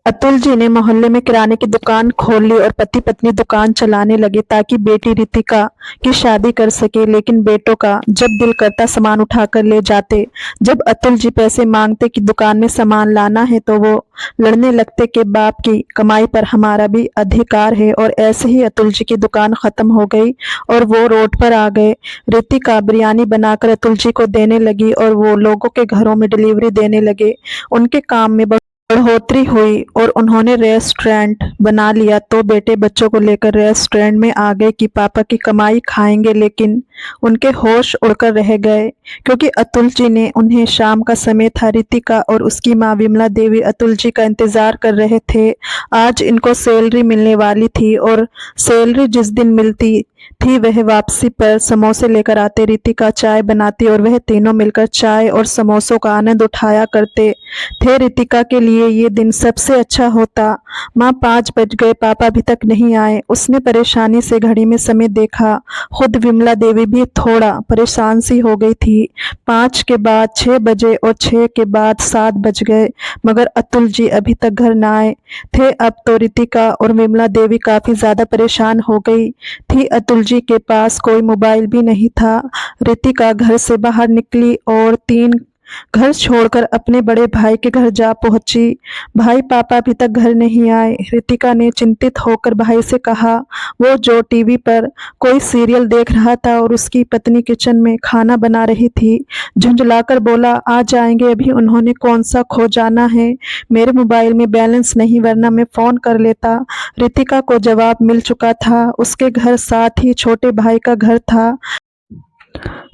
अतुल जी ने मोहल्ले में किराने की दुकान खोल ली और पति पत्नी दुकान चलाने लगे ताकि बेटी रितिका की शादी कर सके। लेकिन बेटों का जब दिल करता सामान उठाकर ले जाते। जब अतुल जी पैसे मांगते कि दुकान में सामान लाना है तो वो लड़ने लगते कि बाप की कमाई पर हमारा भी अधिकार है। और ऐसे ही अतुल जी की दुकान खत्म हो गई और वो रोड पर आ गए। रितिका बिरयानी बनाकर अतुल जी को देने लगी और वो लोगों के घरों में डिलीवरी देने लगे। उनके काम में बढ़ोतरी हुई और उन्होंने रेस्टोरेंट बना लिया। तो बेटे बच्चों को लेकर रेस्टोरेंट में आ गए कि पापा की कमाई खाएंगे। लेकिन उनके होश उड़कर रह गए क्योंकि अतुल जी ने उन्हें शाम का समय था। रितिका और उसकी माँ विमला देवी अतुल जी का इंतजार कर रहे थे। आज इनको सैलरी मिलने वाली थी और सैलरी जिस दिन मिलती थी वह वापसी पर समोसे लेकर आते। रितिका चाय बनाती और वह तीनों मिलकर चाय और समोसों का आनंद उठाया करते थे। रितिका के लिए ये दिन सबसे अच्छा होता। माँ 5 बज गए, पापा अभी तक नहीं आए। उसने परेशानी से घड़ी में समय देखा। खुद विमला देवी भी थोड़ा परेशान सी हो गई थी। 5 के बाद 6 बजे और 6 के बाद 7 बज गए मगर अतुल जी अभी तक घर न आए थे। अब तो रितिका और विमला देवी काफी ज्यादा परेशान हो गई थी। अतुल जी के पास कोई मोबाइल भी नहीं था। रितिका घर से बाहर निकली और 3 घर छोड़कर अपने बड़े भाई के घर जा पहुंची। भाई पापा अभी तक घर नहीं आए। रितिका ने चिंतित होकर भाई से कहा। वो जो टीवी पर कोई सीरियल देख रहा था और उसकी पत्नी किचन में खाना बना रही थी, झुंझलाकर बोला, आ जाएंगे अभी। उन्होंने कौन सा खो जाना है? मेरे मोबाइल में बैलेंस नहीं, वरना मैं फोन कर लेता। रितिका को जवाब मिल चुका था। उसके घर साथ ही छोटे भाई का घर था।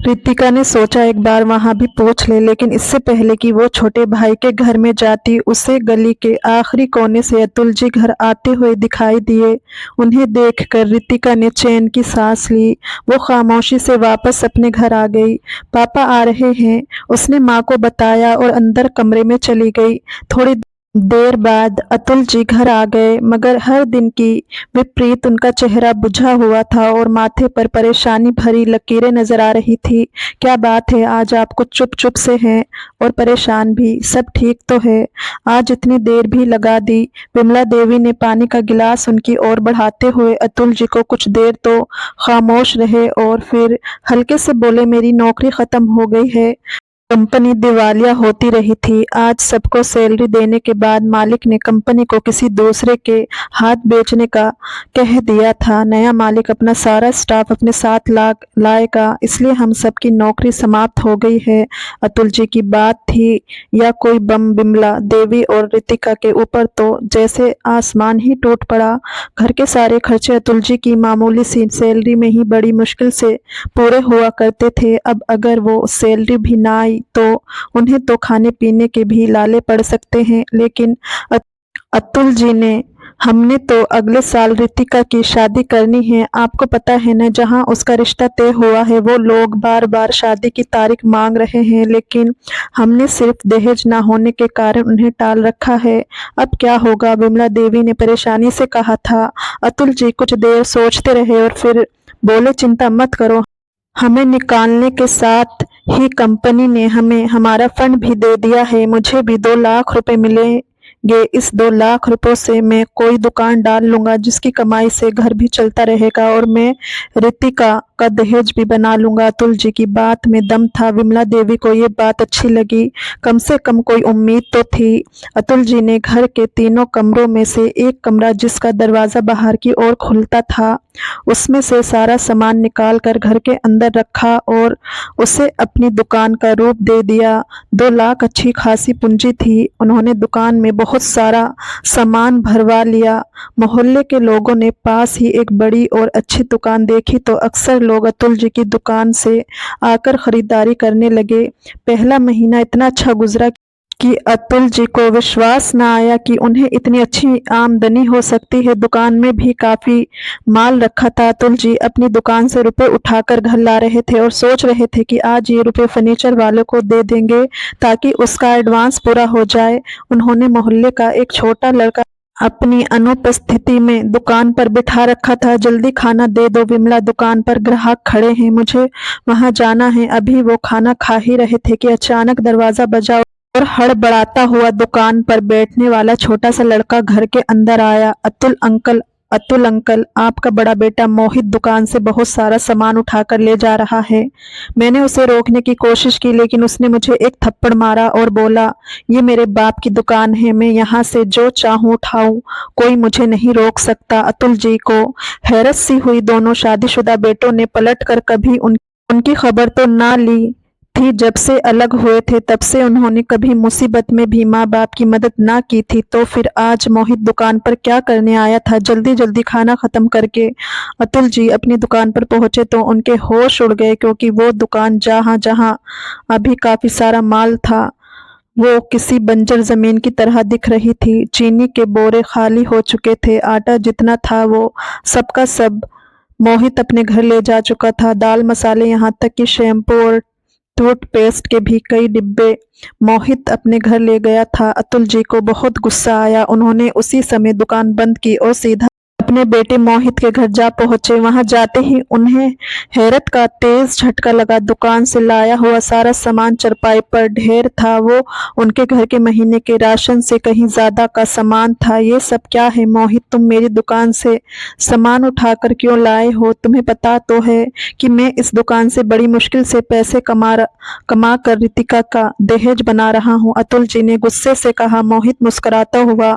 रितिका ने सोचा एक बार वहां भी पूछ ले, लेकिन इससे पहले कि वो छोटे भाई के घर में जाती उसे गली के आखिरी कोने से अतुल जी घर आते हुए दिखाई दिए। उन्हें देखकर रितिका ने चैन की सांस ली। वो खामोशी से वापस अपने घर आ गई। पापा आ रहे हैं, उसने माँ को बताया और अंदर कमरे में चली गई। थोड़ी देर बाद अतुल जी घर आ गए मगर हर दिन की विपरीत उनका चेहरा बुझा हुआ था और माथे पर परेशानी भरी लकीरें नजर आ रही थी। क्या बात है, आज आप कुछ चुप चुप से हैं और परेशान भी? सब ठीक तो है? आज इतनी देर भी लगा दी? विमला देवी ने पानी का गिलास उनकी ओर बढ़ाते हुए अतुल जी को कुछ देर तो खामोश रहे और फिर हल्के से बोले, मेरी नौकरी खत्म हो गई है। कंपनी दिवालिया होती रही थी। आज सबको सैलरी देने के बाद मालिक ने कंपनी को किसी दूसरे के हाथ बेचने का कह दिया था। नया मालिक अपना सारा स्टाफ अपने साथ लाएगा, इसलिए हम सबकी नौकरी समाप्त हो गई है। अतुल जी की बात थी या कोई बम? विमला देवी और रितिका के ऊपर तो जैसे आसमान ही टूट पड़ा। घर के सारे खर्चे अतुल जी की मामूली सी सैलरी में ही बड़ी मुश्किल से पूरे हुआ करते थे। अब अगर वो सैलरी भी ना आई तो उन्हें तो खाने पीने के भी लाले पड़ सकते हैं। लेकिन अतुल जी ने, हमने तो अगले साल रितिका की शादी करनी है। आपको पता है न, जहां उसका रिश्ता तय हुआ है वो लोग बार बार शादी की तारीख मांग रहे हैं, लेकिन हमने सिर्फ दहेज ना होने के कारण उन्हें टाल रखा है। अब क्या होगा? विमला देवी ने परेशानी से कहा था। अतुल जी कुछ देर सोचते रहे और फिर बोले, चिंता मत करो, हमें निकालने के साथ ही कंपनी ने हमें हमारा फंड भी दे दिया है। मुझे भी 2 लाख रुपए मिलेंगे। इस 2 लाख रुपयों से मैं कोई दुकान डाल लूंगा जिसकी कमाई से घर भी चलता रहेगा और मैं रितिका का दहेज भी बना लूंगा। अतुल जी की बात में दम था। विमला देवी को ये बात अच्छी लगी। कम से कम कोई उम्मीद तो थी। अतुल जी ने घर के तीनों कमरों में से एक कमरा, जिसका दरवाजा बाहर की ओर खुलता था, उसमें से सारा सामान निकाल कर घर के अंदर रखा और उसे अपनी दुकान का रूप दे दिया। 2 लाख अच्छी खासी पूंजी थी। उन्होंने दुकान में बहुत सारा सामान भरवा लिया। मोहल्ले के लोगों ने पास ही एक बड़ी और अच्छी दुकान देखी तो अक्सर लोग अतुल जी की दुकान से आकर खरीदारी करने लगे। पहला महीना इतना अच्छा गुजरा कि अतुल जी को विश्वास न आया कि उन्हें इतनी अच्छी आमदनी हो सकती है। दुकान में भी काफी माल रखा था। अतुल जी अपनी दुकान से रुपए उठाकर घर ला रहे थे और सोच रहे थे कि आज ये रुपए फर्नीचर वालों को दे देंगे ताकि उसका एडवांस पूरा हो जाए। उन्होंने मोहल्ले का एक छोटा लड़का अपनी अनुपस्थिति में दुकान पर बिठा रखा था। जल्दी खाना दे दो विमला, दुकान पर ग्राहक खड़े हैं, मुझे वहां जाना है। अभी वो खाना खा ही रहे थे कि अचानक दरवाजा बजा। और हड़बड़ाता हुआ दुकान पर बैठने वाला छोटा सा लड़का घर के अंदर आया। अतुल अंकल, आपका बड़ा बेटा मोहित दुकान से बहुत सारा सामान उठाकर ले जा रहा है। मैंने उसे रोकने की कोशिश की लेकिन उसने मुझे एक थप्पड़ मारा और बोला, ये मेरे बाप की दुकान है, मैं यहाँ से जो चाहूँ उठाऊं, कोई मुझे नहीं रोक सकता। अतुल जी को हैरत सी हुई। दोनों शादीशुदा बेटों ने पलट कर कभी उनकी खबर तो ना ली थी। जब से अलग हुए थे तब से उन्होंने कभी मुसीबत में भी माँ बाप की मदद ना की थी। तो फिर आज मोहित दुकान पर क्या करने आया था? जल्दी जल्दी खाना खत्म करके अतुल जी अपनी दुकान पर पहुंचे तो उनके होश उड़ गए, क्योंकि वो दुकान जहां जहां अभी काफी सारा माल था वो किसी बंजर जमीन की तरह दिख रही थी। चीनी के बोरे खाली हो चुके थे, आटा जितना था वो सबका सब मोहित अपने घर ले जा चुका था। दाल मसाले, यहाँ तक कि शैम्पू और टूथपेस्ट के भी कई डिब्बे मोहित अपने घर ले गया था। अतुल जी को बहुत गुस्सा आया। उन्होंने उसी समय दुकान बंद की और सीधा अपने बेटे मोहित के घर जा पहुंचे। वहां जाते ही उन्हें हैरत का तेज झटका लगा। दुकान से लाया हुआ सारा सामान चरपाई पर ढेर था। वो उनके घर के महीने के राशन से कहीं ज्यादा का सामान था। ये सब क्या है मोहित? तुम मेरी दुकान से सामान उठाकर क्यों लाए हो? तुम्हें पता तो है कि मैं इस दुकान से बड़ी मुश्किल से पैसे कमा कर रितिका का दहेज बना रहा हूँ। अतुल जी ने गुस्से से कहा। मोहित मुस्कुराता हुआ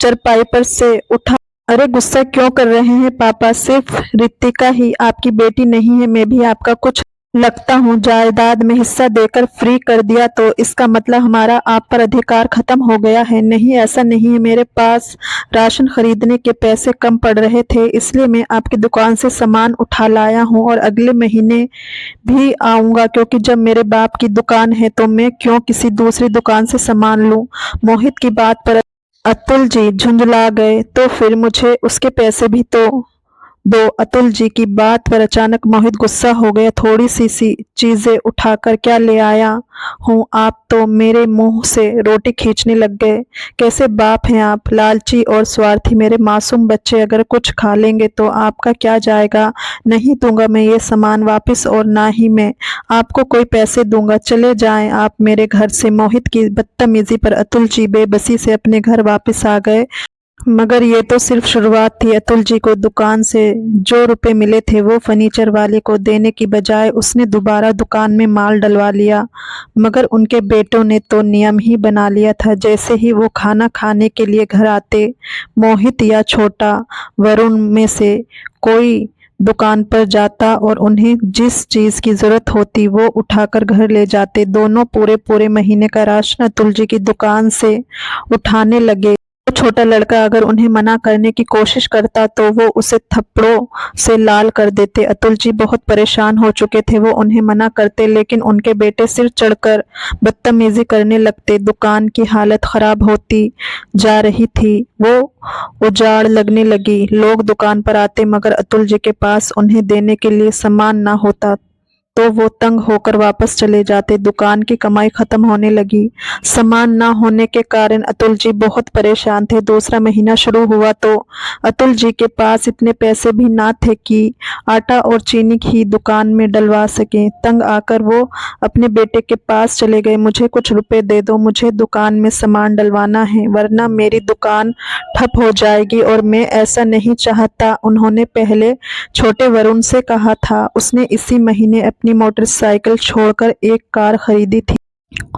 चरपाई पर से उठा। अरे गुस्सा क्यों कर रहे हैं पापा? सिर्फ रितिका ही आपकी बेटी नहीं है, मैं भी आपका कुछ लगता हूँ। जायदाद में हिस्सा देकर फ्री कर दिया तो इसका मतलब हमारा आप पर अधिकार खत्म हो गया है? नहीं, ऐसा नहीं है। मेरे पास राशन खरीदने के पैसे कम पड़ रहे थे, इसलिए मैं आपकी दुकान से सामान उठा लाया हूँ और अगले महीने भी आऊंगा, क्योंकि जब मेरे बाप की दुकान है तो मैं क्यों किसी दूसरी दुकान से सामान लूं? मोहित की बात पर अतुल जी झुंझला गए। तो फिर मुझे उसके पैसे भी तो दो। अतुल जी की बात पर अचानक मोहित गुस्सा हो गया। थोड़ी सी चीजें उठाकर क्या ले आया हूँ? आप तो मेरे मुंह से रोटी खींचने लग गए। कैसे बाप हैं आप? लालची और स्वार्थी। मेरे मासूम बच्चे अगर कुछ खा लेंगे तो आपका क्या जाएगा? नहीं दूंगा मैं ये सामान वापस, और ना ही मैं आपको कोई पैसे दूंगा। चले जाएं आप मेरे घर से। मोहित की बदतमीजी पर अतुल जी बेबसी से अपने घर वापस आ गए। मगर ये तो सिर्फ शुरुआत थी। अतुल जी को दुकान से जो रुपए मिले थे वो फर्नीचर वाले को देने की बजाय उसने दोबारा दुकान में माल डलवा लिया। मगर उनके बेटों ने तो नियम ही बना लिया था, जैसे ही वो खाना खाने के लिए घर आते, मोहित या छोटा वरुण में से कोई दुकान पर जाता और उन्हें जिस चीज की जरूरत होती वो उठाकर घर ले जाते। दोनों पूरे पूरे महीने का राशन अतुल जी की दुकान से उठाने लगे। वो छोटा लड़का अगर उन्हें मना करने की कोशिश करता तो वो उसे थप्पड़ों से लाल कर देते। अतुल जी बहुत परेशान हो चुके थे। वो उन्हें मना करते लेकिन उनके बेटे सिर चढ़कर बदतमीजी करने लगते। दुकान की हालत खराब होती जा रही थी। वो उजाड़ लगने लगी। लोग दुकान पर आते मगर अतुल जी के पास उन्हें देने के लिए सामान ना होता तो वो तंग होकर वापस चले जाते। दुकान की कमाई खत्म होने लगी। सामान ना होने के कारण अतुल जी बहुत परेशान थे। दूसरा महीना शुरू हुआ तो अतुल जी के पास इतने पैसे भी ना थे कि आटा और चीनी की दुकान में डलवा सकें। तंग आकर वो अपने बेटे के पास चले गए। मुझे कुछ रुपए दे दो, मुझे दुकान में सामान डलवाना है, वरना मेरी दुकान ठप हो जाएगी और मैं ऐसा नहीं चाहता। उन्होंने पहले छोटे वरुण से कहा था। उसने इसी महीने अपनी मोटरसाइकिल छोड़कर एक कार खरीदी थी।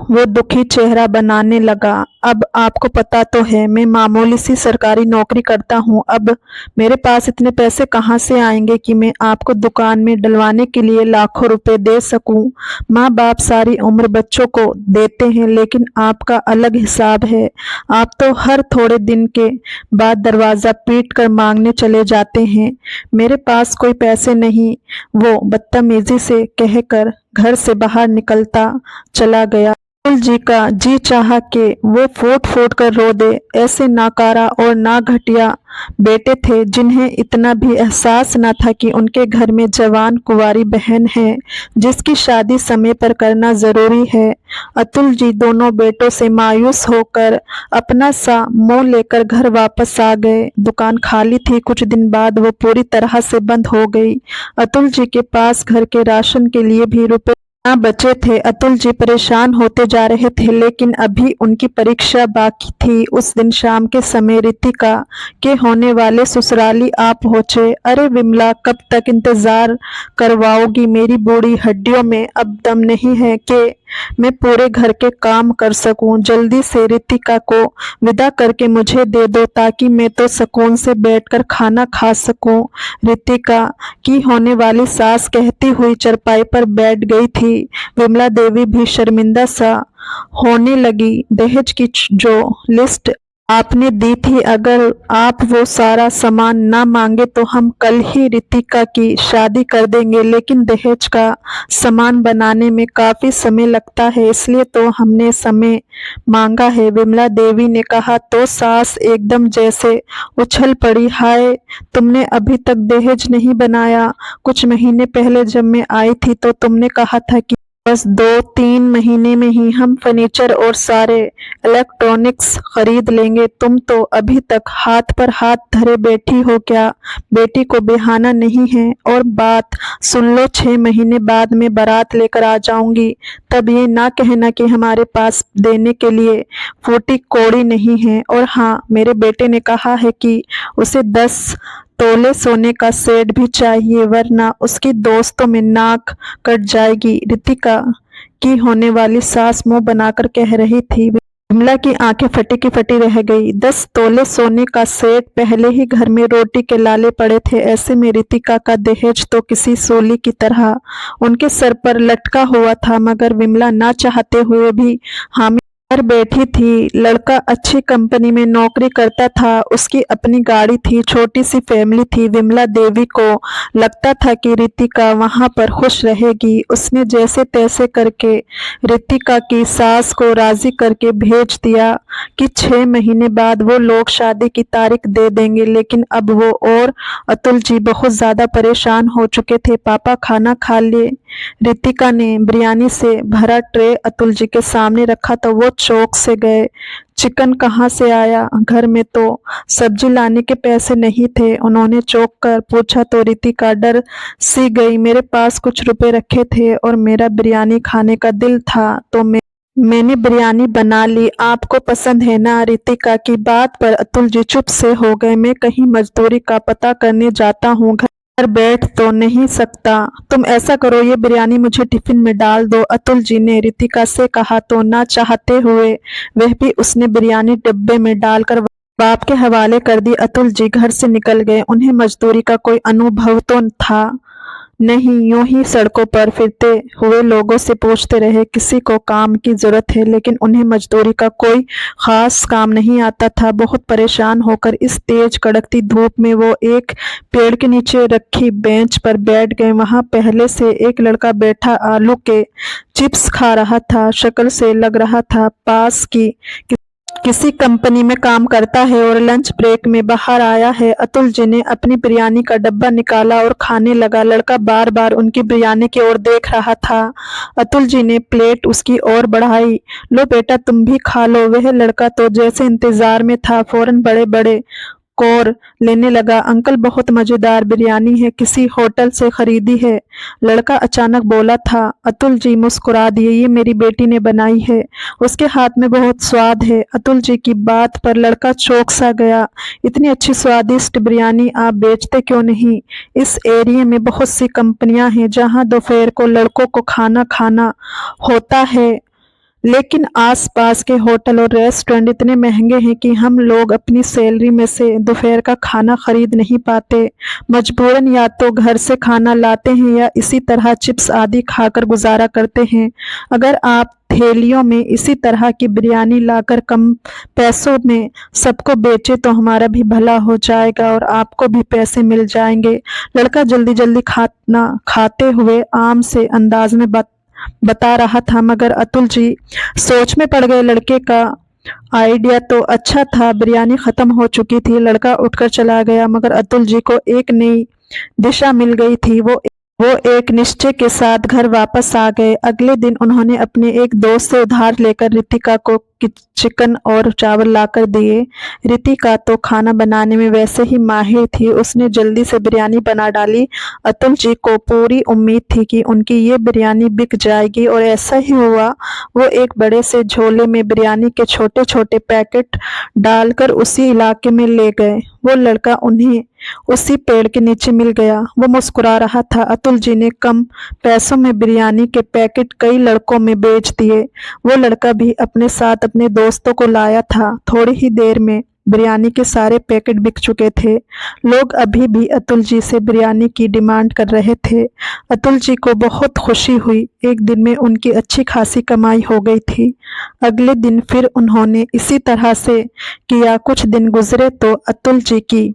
वो दुखी चेहरा बनाने लगा। अब आपको पता तो है मैं मामूली सी सरकारी नौकरी करता हूँ। अब मेरे पास इतने पैसे कहाँ से आएंगे कि मैं आपको दुकान में डलवाने के लिए लाखों रुपए दे सकूं? माँ बाप सारी उम्र बच्चों को देते हैं, लेकिन आपका अलग हिसाब है। आप तो हर थोड़े दिन के बाद दरवाजा पीट कर मांगने चले जाते हैं। मेरे पास कोई पैसे नहीं, वो बदतमीजी से कहकर घर से बाहर निकलता चला गया। अतुल जी का जी चाहा कि वो फूट फूट कर रो दे। ऐसे नाकारा और ना घटिया बेटे थे जिन्हें इतना भी एहसास न था कि उनके घर में जवान कुंवारी बहन है जिसकी शादी समय पर करना जरूरी है। अतुल जी दोनों बेटों से मायूस होकर अपना सा मुंह लेकर घर वापस आ गए। दुकान खाली थी। कुछ दिन बाद वो पूरी तरह से बंद हो गई। अतुल जी के पास घर के राशन के लिए भी रुपए ना बचे थे। अतुल जी परेशान होते जा रहे थे, लेकिन अभी उनकी परीक्षा बाकी थी। उस दिन शाम के समय रितिका के होने वाले ससुराली आ पहुंचे। अरे विमला, कब तक इंतजार करवाओगी? मेरी बूढ़ी हड्डियों में अब दम नहीं है कि मैं पूरे घर के काम कर सकूं। जल्दी से रितिका को विदा करके मुझे दे दो, ताकि मैं तो सुकून से बैठकर खाना खा सकूं। रितिका की होने वाली सास कहती हुई चारपाई पर बैठ गई थी। विमला देवी भी शर्मिंदा सा होने लगी। दहेज की जो लिस्ट आपने दी थी, अगर आप वो सारा सामान ना मांगे तो हम कल ही रितिका की शादी कर देंगे, लेकिन दहेज का सामान बनाने में काफी समय लगता है, इसलिए तो हमने समय मांगा है। विमला देवी ने कहा तो सास एकदम जैसे उछल पड़ी। हाय, तुमने अभी तक दहेज नहीं बनाया? कुछ महीने पहले जब मैं आई थी तो तुमने कहा था कि बस 2-3 महीने में ही हम फर्नीचर और सारे इलेक्ट्रॉनिक्स खरीद लेंगे। तुम तो अभी तक हाथ पर हाथ धरे बैठी हो क्या? बेटी को बेहाना नहीं है? और बात सुन लो, 6 महीने बाद मैं बारात लेकर आ जाऊंगी, तब ये ना कहना कि हमारे पास देने के लिए फूटी कौड़ी नहीं है। और हाँ, मेरे बेटे ने कहा है कि उसे 10 तोले सोने का सेट भी चाहिए, वरना उसकी दोस्तों में नाक कट जाएगी। रितिका की होने वाली सास मुंह बनाकर कह रही थी। विमला की आंखें फटी की फटी रह गई। 10 तोले सोने का सेट! पहले ही घर में रोटी के लाले पड़े थे, ऐसे में रितिका का दहेज तो किसी सूली की तरह उनके सर पर लटका हुआ था। मगर विमला ना चाहते हुए भी हामी पर बैठी थी। लड़का अच्छी कंपनी में नौकरी करता था, उसकी अपनी गाड़ी थी, छोटी सी फैमिली थी। विमला देवी को लगता था कि रितिका वहां पर खुश रहेगी। उसने जैसे तैसे करके रितिका की सास को राजी करके भेज दिया कि 6 महीने बाद वो लोग शादी की तारीख दे देंगे। लेकिन अब वो और अतुल जी बहुत ज्यादा परेशान हो चुके थे। पापा, खाना खा ले। रितिका ने बिरयानी से भरा ट्रे अतुल जी के सामने रखा तो वो चौंक से गए। चिकन कहाँ से आया? घर में तो सब्जी लाने के पैसे नहीं थे। उन्होंने चौंक कर पूछा तो रितिका डर सी गई। मेरे पास कुछ रुपए रखे थे और मेरा बिरयानी खाने का दिल था तो मैंने बिरयानी बना ली। आपको पसंद है ना? रितिका की बात पर अतुल जी चुप से हो गए। मैं कहीं मजदूरी का पता करने जाता हूँ, घर बैठ तो नहीं सकता। तुम ऐसा करो, ये बिरयानी मुझे टिफिन में डाल दो, अतुल जी ने रितिका से कहा तो ना चाहते हुए वह भी उसने बिरयानी डिब्बे में डालकर बाप के हवाले कर दी। अतुल जी घर से निकल गए। उन्हें मजदूरी का कोई अनुभव तो था नहीं, यूं ही सड़कों पर फिरते हुए लोगों से पूछते रहे। किसी को काम की जरूरत है, लेकिन उन्हें मजदूरी का कोई खास काम नहीं आता था। बहुत परेशान होकर इस तेज कड़कती धूप में वो एक पेड़ के नीचे रखी बेंच पर बैठ गए। वहां पहले से एक लड़का बैठा आलू के चिप्स खा रहा था। शक्ल से लग रहा था पास की किसी कंपनी में काम करता है और लंच ब्रेक में बाहर आया है। अतुल जी ने अपनी बिरयानी का डब्बा निकाला और खाने लगा। लड़का बार बार उनकी बिरयानी की ओर देख रहा था। अतुल जी ने प्लेट उसकी ओर बढ़ाई। लो बेटा, तुम भी खा लो। वह लड़का तो जैसे इंतजार में था, फौरन बड़े बड़े कौर लेने लगा। अंकल, बहुत मजेदार बिरयानी है, किसी होटल से खरीदी है? लड़का अचानक बोला था। अतुल जी मुस्कुरा दिए। ये मेरी बेटी ने बनाई है, उसके हाथ में बहुत स्वाद है। अतुल जी की बात पर लड़का चौंक सा गया। इतनी अच्छी स्वादिष्ट बिरयानी आप बेचते क्यों नहीं? इस एरिया में बहुत सी कंपनियां हैं जहां दोपहर को लड़कों को खाना खाना होता है, लेकिन आस-पास के होटल और रेस्टोरेंट इतने महंगे हैं कि हम लोग अपनी सैलरी में से दोपहर का खाना खरीद नहीं पाते। मजबूरन या तो घर से खाना लाते हैं या इसी तरह चिप्स आदि खाकर गुजारा करते हैं। अगर आप थैलियों में इसी तरह की बिरयानी लाकर कम पैसों में सबको बेचे तो हमारा भी भला हो जाएगा और आपको भी पैसे मिल जाएंगे। लड़का जल्दी जल्दी खाना खाते हुए आम से अंदाज में बता रहा था, मगर अतुल जी सोच में पड़ गए। लड़के का आइडिया तो अच्छा था। बिरयानी खत्म हो चुकी थी। लड़का उठकर चला गया, मगर अतुल जी को एक नई दिशा मिल गई थी। वो एक निश्चय के साथ घर वापस आ गए। अगले दिन उन्होंने अपने एक दोस्त से उधार लेकर रितिका को चिकन और चावल लाकर दिए। रितिका तो खाना बनाने में वैसे ही माहिर थी, उसने जल्दी से बिरयानी बना डाली। अतुल जी को पूरी उम्मीद थी कि उनकी ये बिरयानी बिक जाएगी और ऐसा ही हुआ। वो एक बड़े से झोले में बिरयानी के छोटे छोटे पैकेट डालकर उसी इलाके में ले गए। वो लड़का उन्हें उसी पेड़ के नीचे मिल गया। वो मुस्कुरा रहा था। अतुल जी ने कम पैसों में बिरयानी के पैकेट कई लड़कों में बेच दिए। वो लड़का भी अपने साथ अपने दोस्तों को लाया था। थोड़ी ही देर में बिरयानी के सारे पैकेट बिक चुके थे। लोग अभी भी अतुल जी से बिरयानी की डिमांड कर रहे थे। अतुल जी को बहुत खुशी हुई। एक दिन में उनकी अच्छी खासी कमाई हो गई थी। अगले दिन फिर उन्होंने इसी तरह से किया। कुछ दिन गुजरे तो अतुल जी की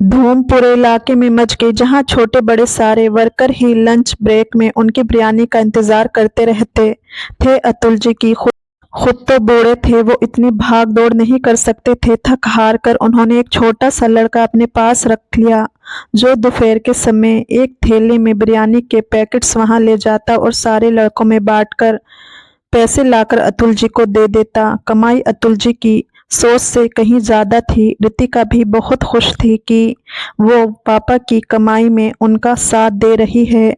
धूम पूरे इलाके में मच गई। जहां छोटे बड़े सारे वर्कर ही लंच ब्रेक में उनकी बिरयानी का इंतजार करते रहते थे। अतुल जी की खुद तो बूढ़े थे, वो इतनी भाग दौड़ नहीं कर सकते थे। थक हार कर उन्होंने एक छोटा सा लड़का अपने पास रख लिया, जो दोपहर के समय एक थैले में बिरयानी के पैकेट्स वहां ले जाता और सारे लड़कों में बांटकर पैसे लाकर अतुल जी को दे देता। कमाई अतुल जी की सोच से कहीं ज्यादा थी। रितिका भी बहुत खुश थी कि वो पापा की कमाई में उनका साथ दे रही है।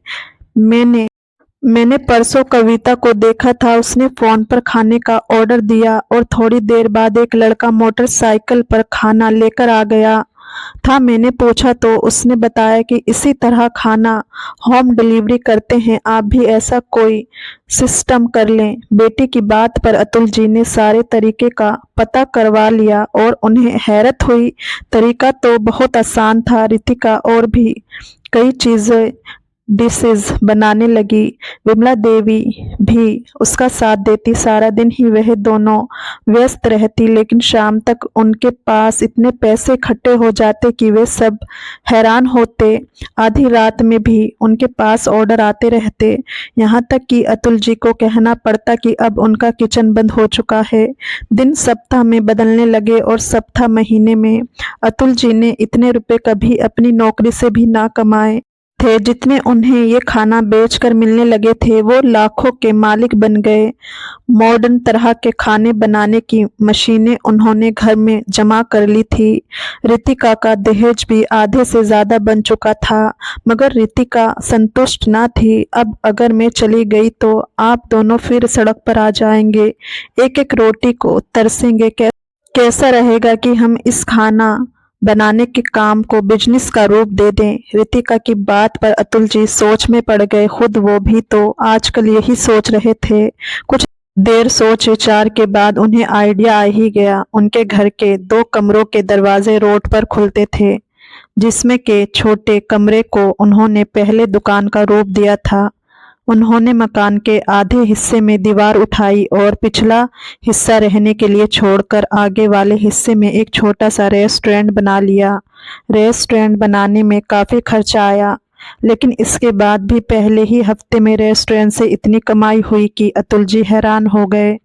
मैंने मैंने परसों कविता को देखा था, उसने फोन पर खाने का ऑर्डर दिया और थोड़ी देर बाद एक लड़का मोटरसाइकिल पर खाना लेकर आ गया था। मैंने पूछा तो उसने बताया कि इसी तरह खाना होम डिलीवरी करते हैं, आप भी ऐसा कोई सिस्टम कर लें। बेटी की बात पर अतुल जी ने सारे तरीके का पता करवा लिया और उन्हें हैरत हुई। तरीका तो बहुत आसान था। रितिका और भी कई चीजें डिशेज बनाने लगी। विमला देवी भी उसका साथ देती। सारा दिन ही वह दोनों व्यस्त रहती, लेकिन शाम तक उनके पास इतने पैसे इकट्ठे हो जाते कि वे सब हैरान होते। आधी रात में भी उनके पास ऑर्डर आते रहते, यहाँ तक कि अतुल जी को कहना पड़ता कि अब उनका किचन बंद हो चुका है। दिन सप्ताह में बदलने लगे और सप्ताह महीने में। अतुल जी ने इतने रुपए कभी अपनी नौकरी से भी ना कमाए थे जितने उन्हें ये खाना बेचकर मिलने लगे थे। वो लाखों के मालिक बन गए। मॉडर्न तरह के खाने बनाने की मशीनें उन्होंने घर में जमा कर ली थी। रितिका का दहेज भी आधे से ज्यादा बन चुका था, मगर रितिका संतुष्ट ना थी। अब अगर मैं चली गई तो आप दोनों फिर सड़क पर आ जाएंगे, एक एक रोटी को तरसेंगे। कैसा रहेगा कि हम इस खाना बनाने के काम को बिजनेस का रूप दे दें। रितिका की बात पर अतुल जी सोच में पड़ गए। खुद वो भी तो आजकल यही सोच रहे थे। कुछ देर सोच विचार के बाद उन्हें आइडिया आ ही गया। उनके घर के 2 कमरों के दरवाजे रोड पर खुलते थे, जिसमें के छोटे कमरे को उन्होंने पहले दुकान का रूप दिया था। उन्होंने मकान के आधे हिस्से में दीवार उठाई और पिछला हिस्सा रहने के लिए छोड़कर आगे वाले हिस्से में एक छोटा सा रेस्टोरेंट बना लिया। रेस्टोरेंट बनाने में काफी खर्चा आया, लेकिन इसके बाद भी पहले ही हफ्ते में रेस्टोरेंट से इतनी कमाई हुई कि अतुल जी हैरान हो गए।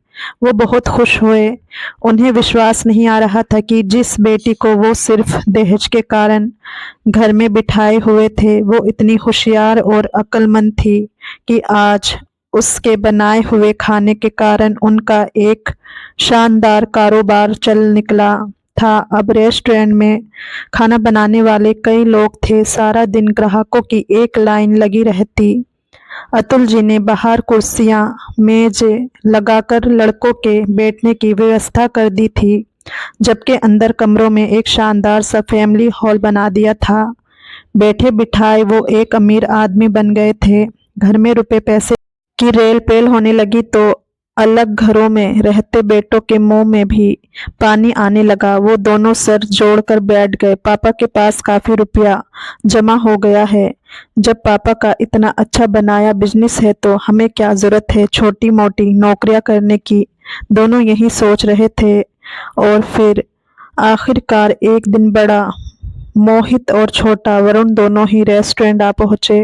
वो बहुत खुश हुए। उन्हें विश्वास नहीं आ रहा था कि जिस बेटी को वो सिर्फ दहेज के कारण घर में बिठाए हुए थे, वो इतनी होशियार और अक्लमंद थी कि आज उसके बनाए हुए खाने के कारण उनका एक शानदार कारोबार चल निकला था। अब रेस्टोरेंट में खाना बनाने वाले कई लोग थे। सारा दिन ग्राहकों की एक लाइन लगी रहती। अतुल जी ने बाहर कुर्सियां मेज लगाकर लड़कों के बैठने की व्यवस्था कर दी थी, जबकि अंदर कमरों में एक शानदार सा फैमिली हॉल बना दिया था। बैठे बिठाए वो एक अमीर आदमी बन गए थे। घर में रुपए पैसे की रेल पेल होने लगी तो अलग घरों में रहते बेटों के मुंह में भी पानी आने लगा। वो दोनों सर जोड़कर बैठ गए। पापा के पास काफी रुपया जमा हो गया है। जब पापा का इतना अच्छा बनाया बिजनेस है तो हमें क्या जरूरत है छोटी मोटी नौकरियां करने की। दोनों यही सोच रहे थे और फिर आखिरकार एक दिन बड़ा मोहित और छोटा वरुण दोनों ही रेस्टोरेंट आ पहुंचे।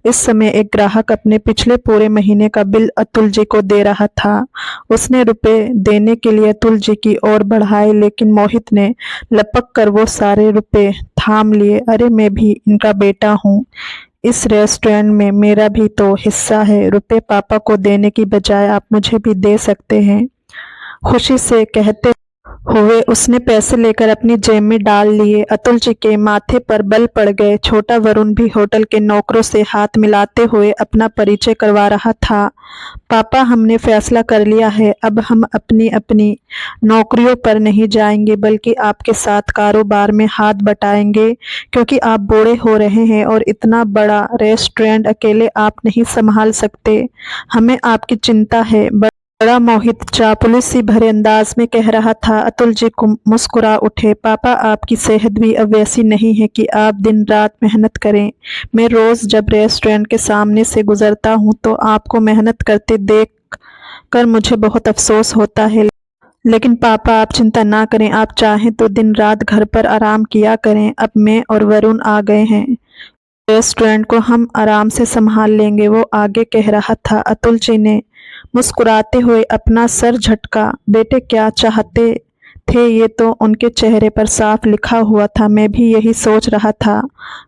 इस समय एक ग्राहक अपने पिछले पूरे महीने का बिल अतुल जी को दे रहा था। उसने रुपए देने के लिए अतुल जी की ओर बढ़ाए, लेकिन मोहित ने लपक कर वो सारे रुपए थाम लिए। अरे मैं भी इनका बेटा हूँ, इस रेस्टोरेंट में मेरा भी तो हिस्सा है। रुपए पापा को देने की बजाय आप मुझे भी दे सकते हैं। खुशी से कहते हुए उसने पैसे लेकर अपनी जेब में डाल लिए। अतुल जी के माथे पर बल पड़ गए। छोटा वरुण भी होटल के नौकरों से हाथ मिलाते हुए अपना परिचय करवा रहा था। पापा, हमने फैसला कर लिया है, अब हम अपनी अपनी नौकरियों पर नहीं जाएंगे बल्कि आपके साथ कारोबार में हाथ बटाएंगे, क्योंकि आप बूढ़े हो रहे हैं और इतना बड़ा रेस्टोरेंट अकेले आप नहीं संभाल सकते। हमें आपकी चिंता है। बड़ा मोहित चापलूसी भरे अंदाज में कह रहा था। अतुल जी मुस्कुरा उठे। पापा, आपकी सेहत भी अब वैसी नहीं है कि आप दिन रात मेहनत करें। मैं रोज जब रेस्टोरेंट के सामने से गुजरता हूँ तो आपको मेहनत करते देख कर मुझे बहुत अफसोस होता है। लेकिन पापा, आप चिंता ना करें, आप चाहें तो दिन रात घर पर आराम किया करें। अब मैं और वरुण आ गए हैं, रेस्टोरेंट को हम आराम से संभाल लेंगे, वो आगे कह रहा था। अतुल जी ने मुस्कुराते हुए अपना सर झटका। बेटे क्या चाहते थे, ये तो उनके चेहरे पर साफ लिखा हुआ था। मैं भी यही सोच रहा था।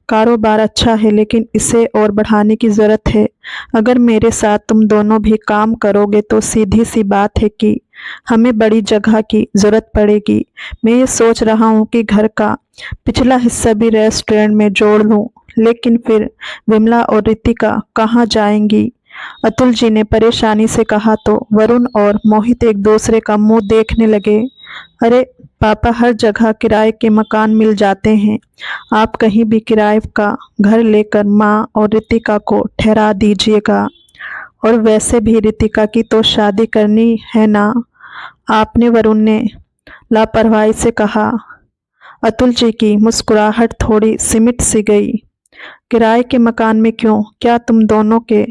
कारोबार अच्छा है लेकिन इसे और बढ़ाने की ज़रूरत है। अगर मेरे साथ तुम दोनों भी काम करोगे तो सीधी सी बात है कि हमें बड़ी जगह की ज़रूरत पड़ेगी। मैं ये सोच रहा हूँ कि घर का पिछला हिस्सा भी रेस्टोरेंट में जोड़ लूँ, लेकिन फिर विमला और रितिका कहाँ जाएंगी? अतुल जी ने परेशानी से कहा तो वरुण और मोहित एक दूसरे का मुंह देखने लगे। अरे पापा, हर जगह किराए के मकान मिल जाते हैं, आप कहीं भी किराए का घर लेकर माँ और रितिका को ठहरा दीजिएगा। और वैसे भी रितिका की तो शादी करनी है ना? आपने, वरुण ने लापरवाही से कहा। अतुल जी की मुस्कुराहट थोड़ी सिमट सी गई। किराए के मकान में क्यों? क्या तुम दोनों के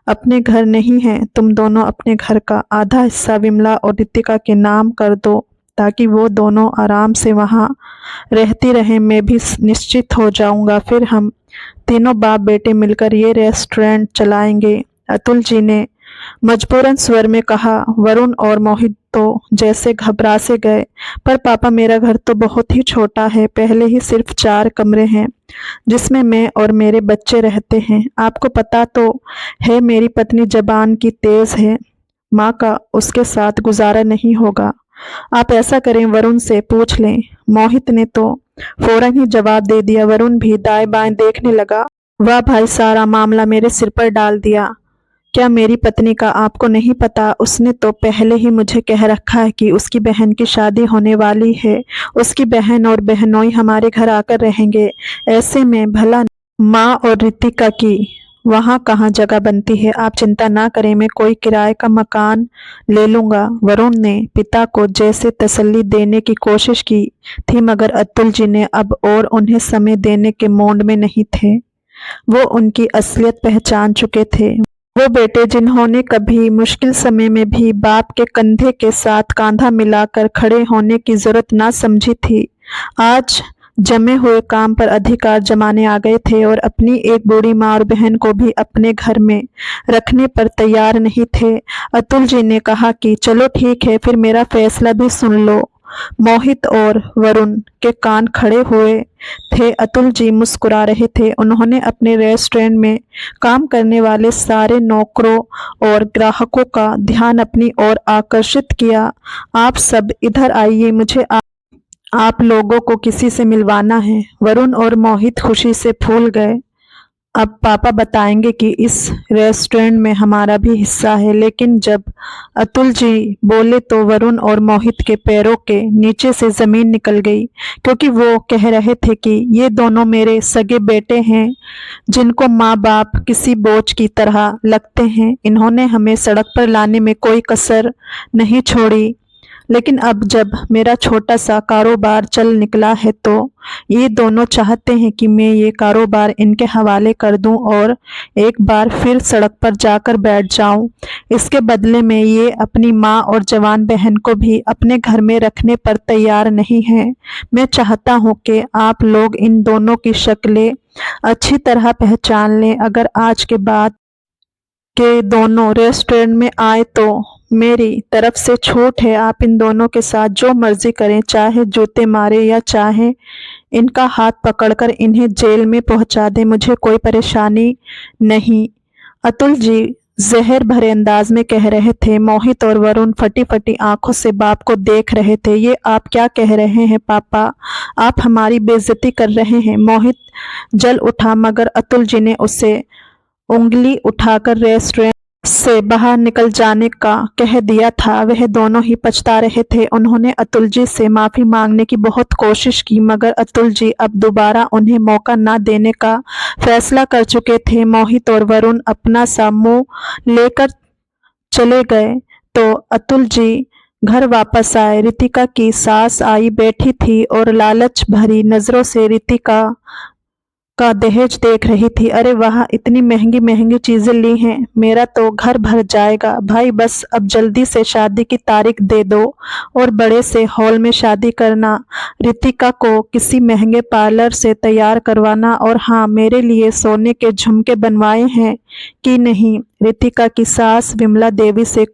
अपने घर नहीं हैं? तुम दोनों अपने घर का आधा हिस्सा विमला और रितिका के नाम कर दो ताकि वो दोनों आराम से वहाँ रहती रहें। मैं भी निश्चित हो जाऊंगा, फिर हम तीनों बाप बेटे मिलकर ये रेस्टोरेंट चलाएंगे। अतुल जी ने मजबूरन स्वर में कहा। वरुण और मोहित तो जैसे घबरा से गए। पर पापा, मेरा घर तो बहुत ही छोटा है, पहले ही सिर्फ 4 कमरे हैं जिसमें मैं और मेरे बच्चे रहते हैं। आपको पता तो है मेरी पत्नी जबान की तेज है, माँ का उसके साथ गुजारा नहीं होगा। आप ऐसा करें, वरुण से पूछ लें। मोहित ने तो फौरन ही जवाब दे दिया। वरुण भी दाएं बाएं देखने लगा। वाह भाई, सारा मामला मेरे सिर पर डाल दिया। क्या मेरी पत्नी का आपको नहीं पता? उसने तो पहले ही मुझे कह रखा है कि उसकी बहन की शादी होने वाली है। उसकी बहन और बहनोई हमारे घर आकर रहेंगे। ऐसे में भला माँ और रितिका की वहाँ कहाँ जगह बनती है? आप चिंता ना करें, मैं कोई किराए का मकान ले लूंगा। वरुण ने पिता को जैसे तसल्ली देने की कोशिश की थी, मगर अतुल जी ने अब और उन्हें समय देने के मूड में नहीं थे। वो उनकी असलियत पहचान चुके थे। वो बेटे जिन्होंने कभी मुश्किल समय में भी बाप के कंधे के साथ कंधा मिलाकर खड़े होने की जरूरत ना समझी थी, आज जमे हुए काम पर अधिकार जमाने आ गए थे और अपनी एक बूढ़ी माँ और बहन को भी अपने घर में रखने पर तैयार नहीं थे। अतुल जी ने कहा कि चलो ठीक है, फिर मेरा फैसला भी सुन लो। मोहित और वरुण के कान खड़े हुए थे। अतुल जी मुस्कुरा रहे थे। उन्होंने अपने रेस्टोरेंट में काम करने वाले सारे नौकरों और ग्राहकों का ध्यान अपनी ओर आकर्षित किया। आप सब इधर आइए, मुझे आप लोगों को किसी से मिलवाना है। वरुण और मोहित खुशी से फूल गए। अब पापा बताएंगे कि इस रेस्टोरेंट में हमारा भी हिस्सा है। लेकिन जब अतुल जी बोले तो वरुण और मोहित के पैरों के नीचे से जमीन निकल गई, क्योंकि वो कह रहे थे कि ये दोनों मेरे सगे बेटे हैं जिनको माँ बाप किसी बोझ की तरह लगते हैं। इन्होंने हमें सड़क पर लाने में कोई कसर नहीं छोड़ी। लेकिन अब जब मेरा छोटा सा कारोबार चल निकला है तो ये दोनों चाहते हैं कि मैं ये कारोबार इनके हवाले कर दूं और एक बार फिर सड़क पर जाकर बैठ जाऊं। इसके बदले में ये अपनी माँ और जवान बहन को भी अपने घर में रखने पर तैयार नहीं है। मैं चाहता हूं कि आप लोग इन दोनों की शक्लें अच्छी तरह पहचान लें। अगर आज के बाद के दोनों रेस्टोरेंट में आए तो मेरी तरफ से छूट है। आप इन दोनों के साथ जो मर्जी करें, चाहे जूते मारे या चाहे इनका हाथ पकड़कर इन्हें जेल में पहुंचा दें, मुझे कोई परेशानी नहीं। अतुल जी जहर भरे अंदाज में कह रहे थे। मोहित और वरुण फटी फटी आंखों से बाप को देख रहे थे। ये आप क्या कह रहे हैं पापा? आप हमारी बेइज्जती कर रहे हैं। मोहित जल उठा मगर अतुल जी ने उसे उंगली उठाकर रेस्टोरेंट से बाहर निकल जाने का कह दिया था। वह दोनों ही पछता रहे थे। उन्होंने अतुल जी से माफी मांगने की बहुत कोशिश की मगर अतुल जी अब दोबारा उन्हें मौका न देने का फैसला कर चुके थे। मोहित और वरुण अपना सा मुंह लेकर चले गए तो अतुल जी घर वापस आए। रितिका की सास आई बैठी थी और लालच भरी नजरों से रितिका का दहेज देख रही थी। अरे वाह, इतनी महंगी महंगी चीजें ली हैं, मेरा तो घर भर जाएगा। भाई बस अब जल्दी से शादी की तारीख दे दो और बड़े से हॉल में शादी करना। रितिका को किसी महंगे पार्लर से तैयार करवाना। और हाँ, मेरे लिए सोने के झुमके बनवाए हैं कि नहीं? रितिका की सास विमला देवी से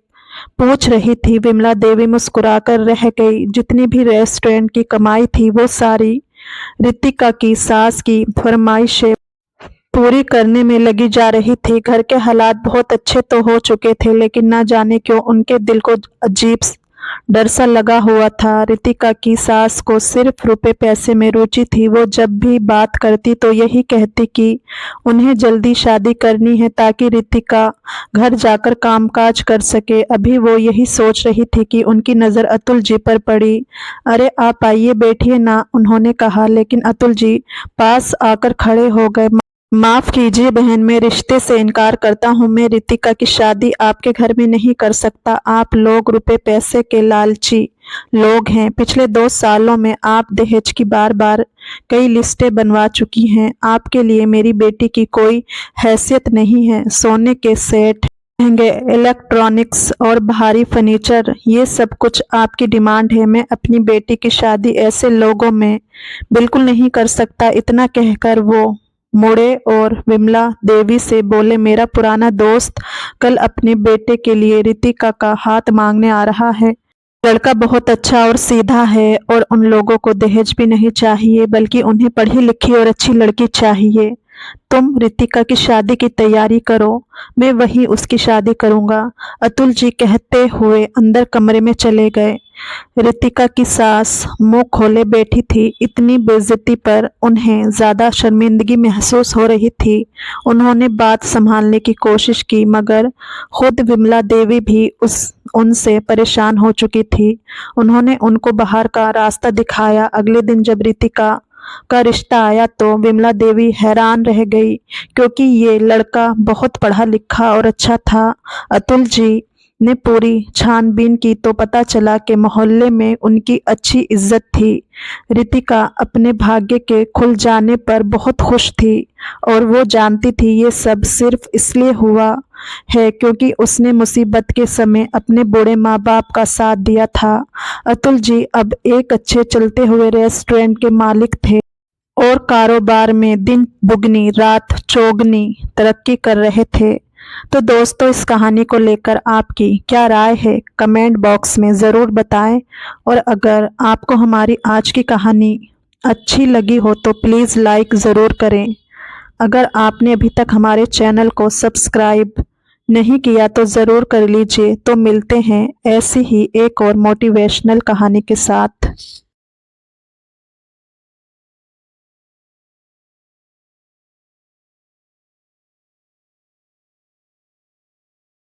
पूछ रही थी। विमला देवी मुस्कुराकर रह गई। जितनी भी रेस्टोरेंट की कमाई थी वो सारी रितिका की सास की फरमाइशें पूरी करने में लगी जा रही थी। घर के हालात बहुत अच्छे तो हो चुके थे लेकिन ना जाने क्यों उनके दिल को अजीब डर सा लगा हुआ था। रितिका की सास को सिर्फ रुपए पैसे में रुचि थी। वो जब भी बात करती तो यही कहती कि उन्हें जल्दी शादी करनी है ताकि रितिका घर जाकर कामकाज कर सके। अभी वो यही सोच रही थी कि उनकी नज़र अतुल जी पर पड़ी। अरे आप आइए, बैठिए ना, उन्होंने कहा। लेकिन अतुल जी पास आकर खड़े हो गए। माफ कीजिए बहन, मैं रिश्ते से इनकार करता हूँ। मैं रितिका की शादी आपके घर में नहीं कर सकता। आप लोग रुपए पैसे के लालची लोग हैं। पिछले 2 सालों में आप दहेज की बार बार कई लिस्टें बनवा चुकी हैं। आपके लिए मेरी बेटी की कोई हैसियत नहीं है। सोने के सेट, महंगे इलेक्ट्रॉनिक्स और भारी फर्नीचर, ये सब कुछ आपकी डिमांड है। मैं अपनी बेटी की शादी ऐसे लोगों में बिल्कुल नहीं कर सकता। इतना कहकर वो मुड़े और विमला देवी से बोले, मेरा पुराना दोस्त कल अपने बेटे के लिए रितिका का हाथ मांगने आ रहा है। लड़का बहुत अच्छा और सीधा है और उन लोगों को दहेज भी नहीं चाहिए बल्कि उन्हें पढ़ी लिखी और अच्छी लड़की चाहिए। तुम रितिका की शादी की तैयारी करो, मैं वहीं उसकी शादी करूंगा। अतुल जी कहते हुए अंदर कमरे में चले गए। रितिका की सास मुंह खोले बैठी थी। इतनी बेइज्जती पर उन्हें ज्यादा शर्मिंदगी महसूस हो रही थी। उन्होंने बात संभालने की कोशिश की मगर खुद विमला देवी भी उनसे परेशान हो चुकी थी। उन्होंने उनको बाहर का रास्ता दिखाया। अगले दिन जब रितिका का रिश्ता आया तो विमला देवी हैरान रह गई क्योंकि ये लड़का बहुत पढ़ा लिखा और अच्छा था। अतुल जी ने पूरी छानबीन की तो पता चला कि मोहल्ले में उनकी अच्छी इज्जत थी। रितिका अपने भाग्य के खुल जाने पर बहुत खुश थी और वो जानती थी ये सब सिर्फ इसलिए हुआ है क्योंकि उसने मुसीबत के समय अपने बूढ़े माँ बाप का साथ दिया था। अतुल जी अब एक अच्छे चलते हुए रेस्टोरेंट के मालिक थे और कारोबार में दिन दुगनी रात चौगनी तरक्की कर रहे थे। तो दोस्तों, इस कहानी को लेकर आपकी क्या राय है कमेंट बॉक्स में ज़रूर बताएं। और अगर आपको हमारी आज की कहानी अच्छी लगी हो तो प्लीज़ लाइक ज़रूर करें। अगर आपने अभी तक हमारे चैनल को सब्सक्राइब नहीं किया तो ज़रूर कर लीजिए। तो मिलते हैं ऐसी ही एक और मोटिवेशनल कहानी के साथ।